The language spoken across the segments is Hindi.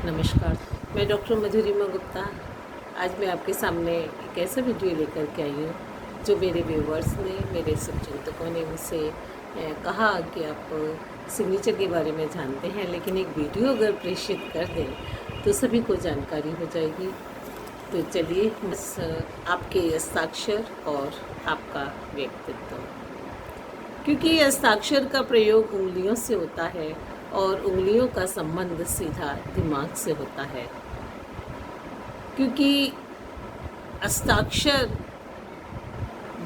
नमस्कार, मैं डॉक्टर मधुरिमा गुप्ता। आज मैं आपके सामने एक ऐसा वीडियो लेकर के आई हूँ जो मेरे व्यूवर्स ने, मेरे शुभचिंतकों ने मुझसे कहा कि आप सिग्नेचर के बारे में जानते हैं, लेकिन एक वीडियो अगर प्रेषित कर दें तो सभी को जानकारी हो जाएगी। तो चलिए, बस आपके हस्ताक्षर और आपका व्यक्तित्व, क्योंकि हस्ताक्षर का प्रयोग उंगलियों से होता है और उंगलियों का संबंध सीधा दिमाग से होता है, क्योंकि हस्ताक्षर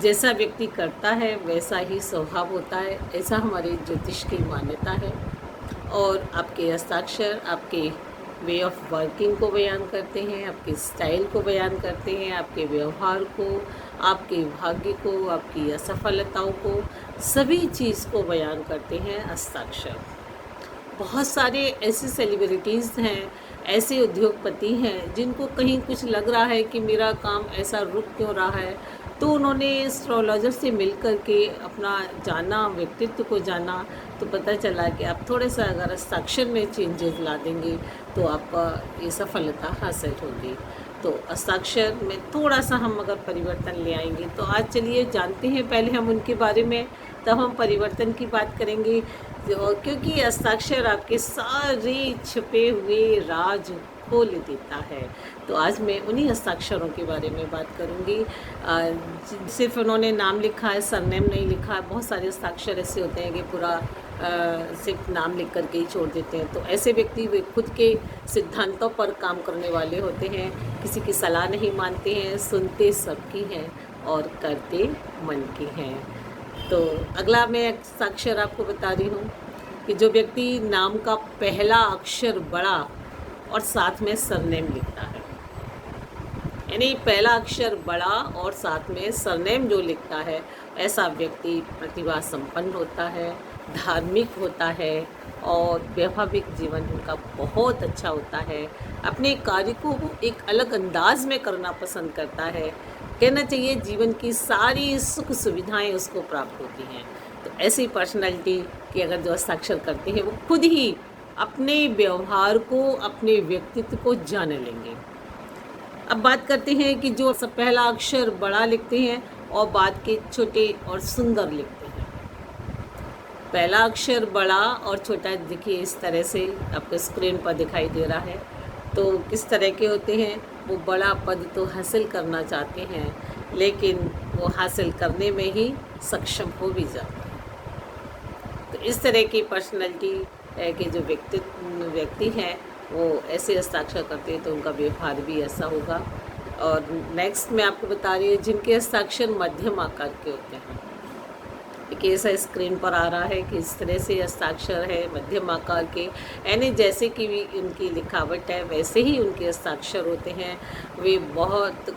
जैसा व्यक्ति करता है वैसा ही स्वभाव होता है, ऐसा हमारे ज्योतिष की मान्यता है। और आपके हस्ताक्षर आपके वे ऑफ वर्किंग को बयान करते हैं, आपके स्टाइल को बयान करते हैं, आपके व्यवहार को, आपके भाग्य को, आपकी असफलताओं को, सभी चीज़ को बयान करते हैं हस्ताक्षर। बहुत सारे ऐसे सेलिब्रिटीज़ हैं, ऐसे उद्योगपति हैं जिनको कहीं कुछ लग रहा है कि मेरा काम ऐसा रुक क्यों रहा है, तो उन्होंने एस्ट्रोलॉजर से मिल कर के अपना जाना, व्यक्तित्व को जाना, तो पता चला कि आप थोड़ा सा अगर हस्ताक्षर में चेंजेस ला देंगे तो आपका ये सफलता हासिल होगी। तो हस्ताक्षर में थोड़ा सा हम अगर परिवर्तन ले आएंगे, तो आज चलिए जानते हैं पहले हम उनके बारे में, तब हम परिवर्तन की बात करेंगे। क्योंकि हस्ताक्षर आपके सारे छुपे हुए राज खोल देता है। तो आज मैं उन्हीं हस्ताक्षरों के बारे में बात करूंगी। सिर्फ उन्होंने नाम लिखा है, सरनेम नहीं लिखा है। बहुत सारे हस्ताक्षर ऐसे होते हैं कि पूरा सिर्फ नाम लिख करके ही छोड़ देते हैं। तो ऐसे व्यक्ति वे खुद के सिद्धांतों पर काम करने वाले होते हैं, किसी की सलाह नहीं मानते हैं, सुनते सबकी हैं और करते मन की हैं। तो अगला मैं हस्ताक्षर आपको बता रही हूँ कि जो व्यक्ति नाम का पहला अक्षर बड़ा और साथ में सरनेम लिखता है, यानी पहला अक्षर बड़ा और साथ में सरनेम जो लिखता है, ऐसा व्यक्ति प्रतिभा संपन्न होता है, धार्मिक होता है और वैवाहिक जीवन उनका बहुत अच्छा होता है। अपने कार्य को वो एक अलग अंदाज में करना पसंद करता है, कहना चाहिए जीवन की सारी सुख सुविधाएं उसको प्राप्त होती हैं। तो ऐसी पर्सनालिटी की अगर जो हस्ताक्षर करते हैं वो खुद ही अपने व्यवहार को, अपने व्यक्तित्व को जान लेंगे। अब बात करते हैं कि जो सब पहला अक्षर बड़ा लिखते हैं और बाद के छोटे और सुंदर लिखते हैं। पहला अक्षर बड़ा और छोटा, देखिए इस तरह से आपको स्क्रीन पर दिखाई दे रहा है। तो किस तरह के होते हैं, वो बड़ा पद तो हासिल करना चाहते हैं, लेकिन वो हासिल करने में ही सक्षम हो भी जाते हैं। तो इस तरह की पर्सनैलिटी के जो व्यक्ति हैं वो ऐसे हस्ताक्षर करते हैं, तो उनका व्यवहार भी ऐसा होगा। और नेक्स्ट मैं आपको बता रही हूँ जिनके हस्ताक्षर मध्यम आकार के होते हैं। एक ऐसा स्क्रीन पर आ रहा है कि इस तरह से हस्ताक्षर है मध्यम आकार के, यानी जैसे कि उनकी लिखावट है वैसे ही उनके हस्ताक्षर होते हैं। वे बहुत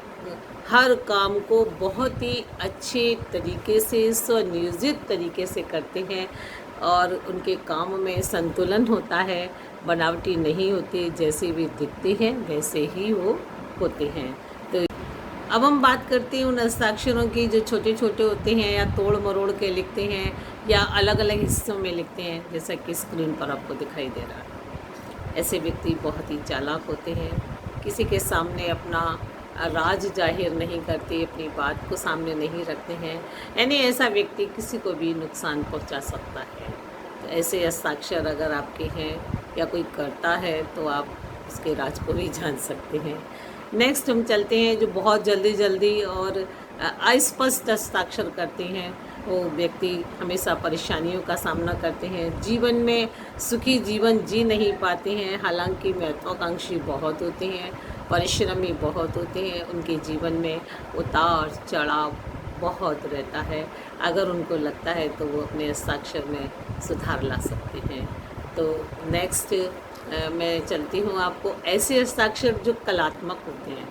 हर काम को बहुत ही अच्छे तरीके से, स्वनियोजित तरीके से करते हैं और उनके काम में संतुलन होता है, बनावटी नहीं होती, जैसे वे दिखते हैं वैसे ही वो होते हैं। तो अब हम बात करते हैं उन हस्ताक्षरों की जो छोटे छोटे होते हैं या तोड़ मरोड़ के लिखते हैं या अलग अलग हिस्सों में लिखते हैं, जैसा कि स्क्रीन पर आपको दिखाई दे रहा है। ऐसे व्यक्ति बहुत ही चालाक होते हैं, किसी के सामने अपना राज जाहिर नहीं करते, अपनी बात को सामने नहीं रखते हैं, यानी ऐसा व्यक्ति किसी को भी नुकसान पहुंचा सकता है। तो ऐसे हस्ताक्षर अगर आपके हैं या कोई करता है तो आप उसके राज को भी जान सकते हैं। नेक्स्ट हम चलते हैं जो बहुत जल्दी और अस्पष्ट हस्ताक्षर करते हैं। वो व्यक्ति हमेशा परेशानियों का सामना करते हैं, जीवन में सुखी जीवन जी नहीं पाते हैं। हालांकि महत्वाकांक्षी बहुत होते हैं, परिश्रमी बहुत होते हैं, उनके जीवन में उतार चढ़ाव बहुत रहता है। अगर उनको लगता है तो वो अपने हस्ताक्षर में सुधार ला सकते हैं। तो नेक्स्ट मैं चलती हूँ आपको ऐसे हस्ताक्षर जो कलात्मक होते हैं,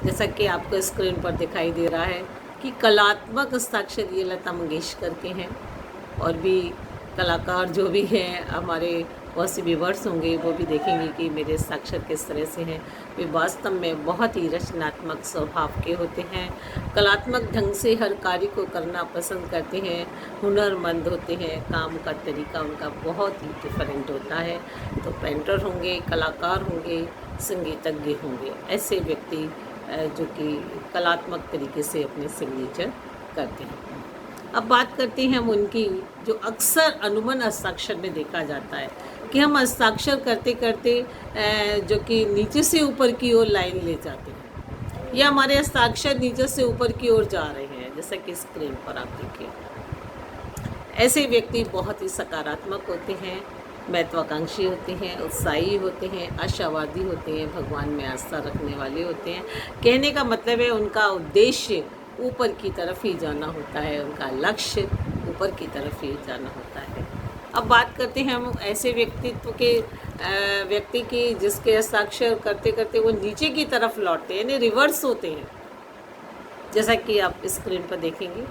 जैसा कि आपको स्क्रीन पर दिखाई दे रहा है कि कलात्मक हस्ताक्षर ये लता मंगेशकर के हैं और भी कलाकार जो भी हैं हमारे बहुत से व्यूवर्स होंगे, वो भी देखेंगे कि मेरे हस्ताक्षर किस तरह से हैं। वे वास्तव में बहुत ही रचनात्मक स्वभाव के होते हैं, कलात्मक ढंग से हर कार्य को करना पसंद करते हैं, हुनरमंद होते हैं, काम का तरीका उनका बहुत ही डिफरेंट होता है। तो पेंटर होंगे, कलाकार होंगे, संगीतज्ञ होंगे, ऐसे व्यक्ति जो कि कलात्मक तरीके से अपने सिग्नेचर करते हैं। अब बात करते हैं हम उनकी, जो अक्सर अनुमान हस्ताक्षर में देखा जाता है कि हम हस्ताक्षर करते करते जो कि नीचे से ऊपर की ओर लाइन ले जाते हैं, या हमारे हस्ताक्षर नीचे से ऊपर की ओर जा रहे हैं, जैसा कि स्क्रीन पर आप देखिए। ऐसे व्यक्ति बहुत ही सकारात्मक होते हैं, महत्वाकांक्षी होते हैं, उत्साही होते हैं, आशावादी होते हैं, भगवान में आस्था रखने वाले होते हैं। कहने का मतलब है उनका उद्देश्य ऊपर की तरफ ही जाना होता है, उनका लक्ष्य ऊपर की तरफ ही जाना होता है। अब बात करते हैं हम ऐसे व्यक्तित्व के व्यक्ति की जिसके हस्ताक्षर करते करते वो नीचे की तरफ लौटते हैं, यानी रिवर्स होते हैं, जैसा कि आप स्क्रीन पर देखेंगे।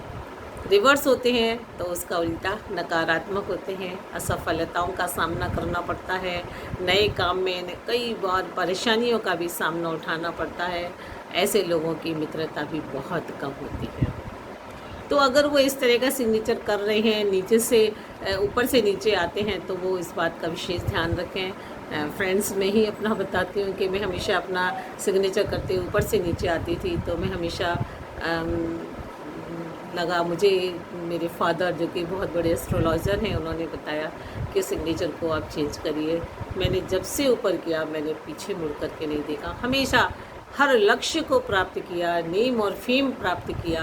रिवर्स होते हैं तो उसका उल्टा नकारात्मक होते हैं, असफलताओं का सामना करना पड़ता है, नए काम में कई बार परेशानियों का भी सामना उठाना पड़ता है। ऐसे लोगों की मित्रता भी बहुत कम होती है। तो अगर वो इस तरह का सिग्नेचर कर रहे हैं, नीचे से ऊपर से नीचे आते हैं, तो वो इस बात का विशेष ध्यान रखें। फ्रेंड्स में ही अपना बताती हूँ कि मैं हमेशा अपना सिग्नेचर करते ऊपर से नीचे आती थी, तो मैं हमेशा लगा मुझे, मेरे फादर जो कि बहुत बड़े एस्ट्रोलॉजर हैं, उन्होंने बताया कि सिग्नेचर को आप चेंज करिए। मैंने जब से ऊपर किया, मैंने पीछे मुड़ कर के नहीं देखा, हमेशा हर लक्ष्य को प्राप्त किया, नेम और फेम प्राप्त किया,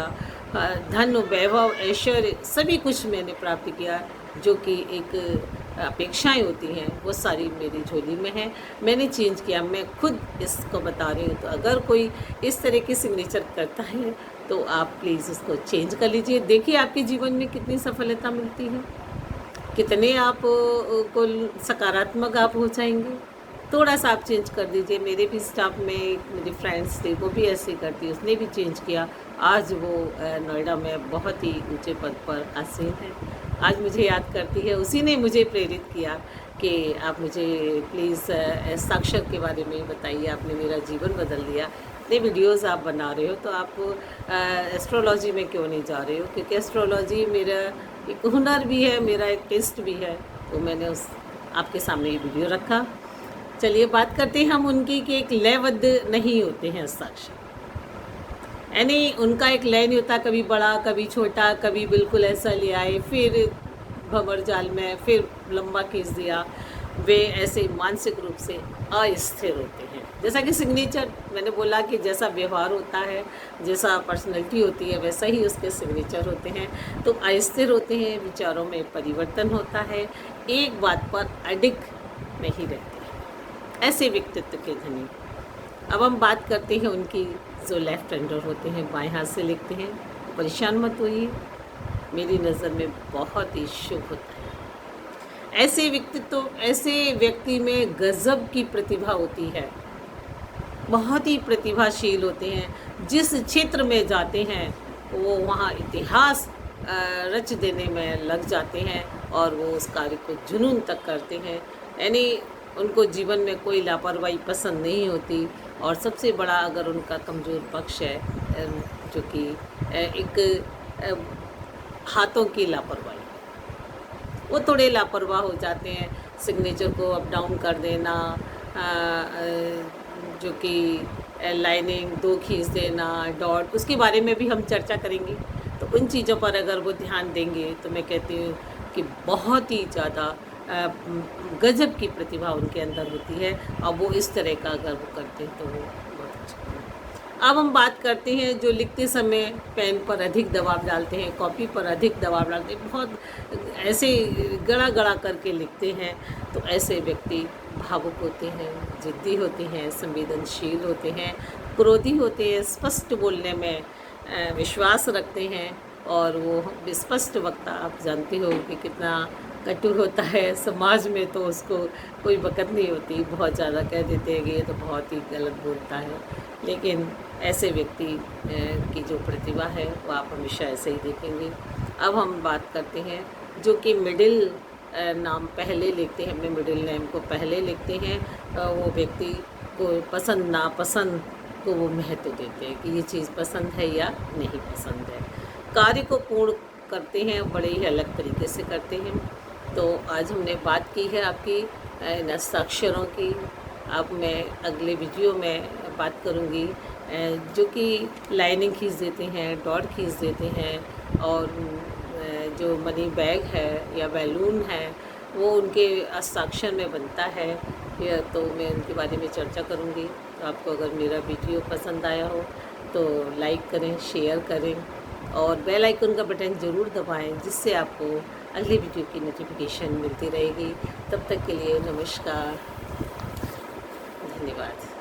धन वैभव ऐश्वर्य सभी कुछ मैंने प्राप्त किया, जो कि एक अपेक्षाएं होती हैं वो सारी मेरी झोली में है। मैंने चेंज किया, मैं खुद इसको बता रही हूँ। तो अगर कोई इस तरह की सिग्नेचर करता है तो आप प्लीज़ उसको चेंज कर लीजिए। देखिए आपके जीवन में कितनी सफलता मिलती है, कितने आप को सकारात्मक आप हो जाएंगे। थोड़ा सा आप चेंज कर दीजिए। मेरे भी स्टाफ में मेरी फ्रेंड्स थी, वो भी ऐसे ही करती, उसने भी चेंज किया। आज वो नोएडा में बहुत ही ऊंचे पद पर आसीन है। आज मुझे याद करती है, उसी ने मुझे प्रेरित किया कि आप मुझे प्लीज़ साक्षर के बारे में बताइए, आपने मेरा जीवन बदल दिया। इतने वीडियोस आप बना रहे हो तो आप एस्ट्रोलॉजी में क्यों नहीं जा रहे हो? क्योंकि एस्ट्रोलॉजी मेरा एक हुनर भी है, मेरा एक टेस्ट भी है। तो मैंने उस आपके सामने ये वीडियो रखा। चलिए बात करते हैं हम उनकी कि एक लयबद्ध नहीं होते हैं हस्ताक्षर, यानी उनका एक लय नहीं होता, कभी बड़ा कभी छोटा, कभी बिल्कुल ऐसा ले आए, फिर भंवर जाल में फिर लंबा खींच दिया। वे ऐसे मानसिक रूप से अस्थिर होते हैं। जैसा कि सिग्नेचर मैंने बोला कि जैसा व्यवहार होता है, जैसा पर्सनैलिटी होती है, वैसा ही उसके सिग्नेचर होते हैं। तो अस्थिर होते हैं, विचारों में परिवर्तन होता है, एक बात पर अडिग नहीं रहते, ऐसे व्यक्तित्व के धनी। अब हम बात करते हैं उनकी, जो लेफ्ट हैंडर होते हैं, बाएं हाथ से लिखते हैं। परेशान मत होइए, मेरी नज़र में बहुत ही शुभ होता है। ऐसे व्यक्तित्व, ऐसे व्यक्ति में गजब की प्रतिभा होती है, बहुत ही प्रतिभाशील होते हैं। जिस क्षेत्र में जाते हैं वो वहाँ इतिहास रच देने में लग जाते हैं और वो उस कार्य को जुनून तक करते हैं। यानी उनको जीवन में कोई लापरवाही पसंद नहीं होती। और सबसे बड़ा अगर उनका कमज़ोर पक्ष है जो कि एक हाथों की लापरवाही, वो थोड़े लापरवाह हो जाते हैं। सिग्नेचर को अप डाउन कर देना, जो कि लाइनिंग दो खींच देना, डॉट, उसके बारे में भी हम चर्चा करेंगे। तो उन चीज़ों पर अगर वो ध्यान देंगे तो मैं कहती हूँ कि बहुत ही ज़्यादा गजब की प्रतिभा उनके अंदर होती है। और वो इस तरह का अगर वो करते हैं तो वो बहुत अच्छा। अब हम बात करते हैं जो लिखते समय पेन पर अधिक दबाव डालते हैं, कॉपी पर अधिक दबाव डालते हैं, बहुत ऐसे गड़ा गड़ा करके लिखते हैं। तो ऐसे व्यक्ति भावुक होते हैं, जिद्दी होते हैं, संवेदनशील होते हैं, क्रोधी होते हैं, स्पष्ट बोलने में विश्वास रखते हैं। और वो स्पष्ट वक्ता, आप जानते हो कि कितना कटु होता है। समाज में तो उसको कोई बकत नहीं होती, बहुत ज़्यादा कह देते हैं कि ये तो बहुत ही गलत बोलता है। लेकिन ऐसे व्यक्ति की जो प्रतिभा है वो आप हमेशा ऐसे ही देखेंगे। अब हम बात करते हैं जो कि मिडिल नाम पहले लिखते हैं, अपने मिडिल नेम को पहले लिखते हैं, वो व्यक्ति को पसंद नापसंद को वो महत्व देते हैं कि ये चीज़ पसंद है या नहीं पसंद है। कार्य को पूर्ण करते हैं, बड़े ही अलग तरीके से करते हैं। तो आज हमने बात की है आपकी इन हस्ताक्षरों की। अब मैं अगले वीडियो में बात करूँगी जो कि लाइनिंग खींच देते हैं, डॉट खींच देते हैं, और जो मनी बैग है या बैलून है वो उनके हस्ताक्षर में बनता है। या तो मैं उनके बारे में चर्चा करूँगी। तो आपको अगर मेरा वीडियो पसंद आया हो तो लाइक करें, शेयर करें और बेल आइकन का बटन ज़रूर दबाएं, जिससे आपको अगली वीडियो की नोटिफिकेशन मिलती रहेगी। तब तक के लिए नमस्कार, धन्यवाद।